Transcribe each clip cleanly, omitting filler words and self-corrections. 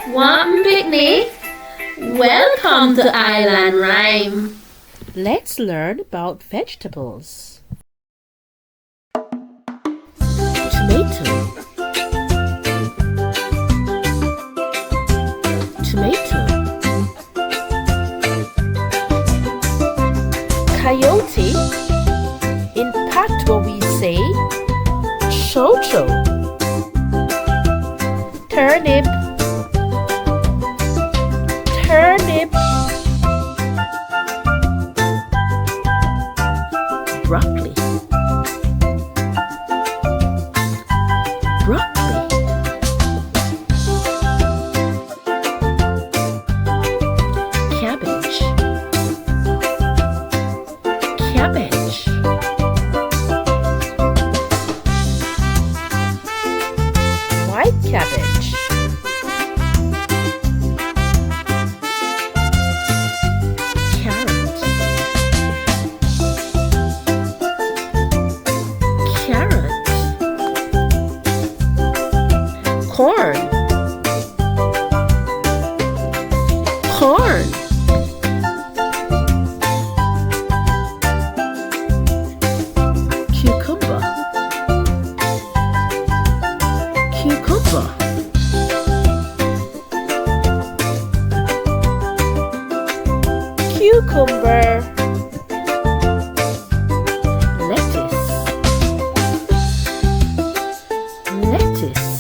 Want picnic? Welcome to Island Rhyme. Let's learn about vegetables. Tomato, tomato. Coyote. In patois we say chocho. Turnip, turnip. Broccoli, broccoli. Cabbage, cabbage. White cabbage, carrot, carrot. Corn, corn. Cucumber, cucumber. Cucumber. Lettuce, lettuce.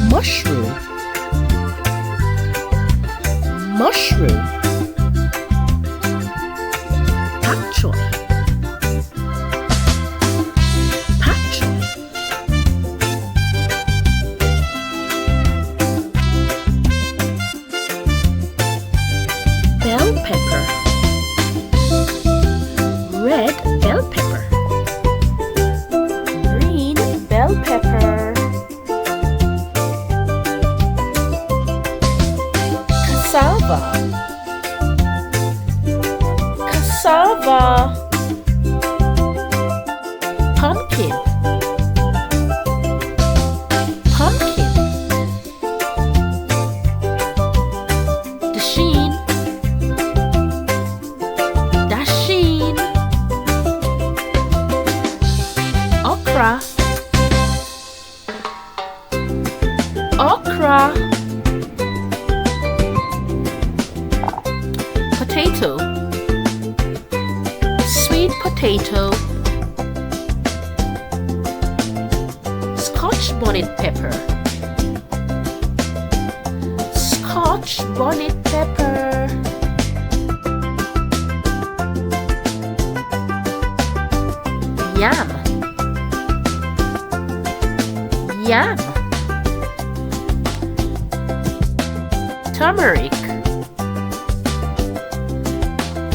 Mushroom, mushroom. Pak choy, pak choy. Bell pepper, red bell pepper, green bell pepper. Cassava, cassava. Pumpkin, pumpkin. Dasheen, dasheen. Okra, okra. Potato, sweet potato. Scotch bonnet pepper, Scotch bonnet pepper. Yam, yam. Turmeric,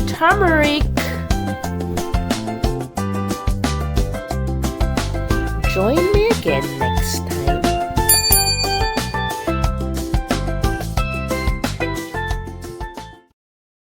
turmeric. Join me again next time.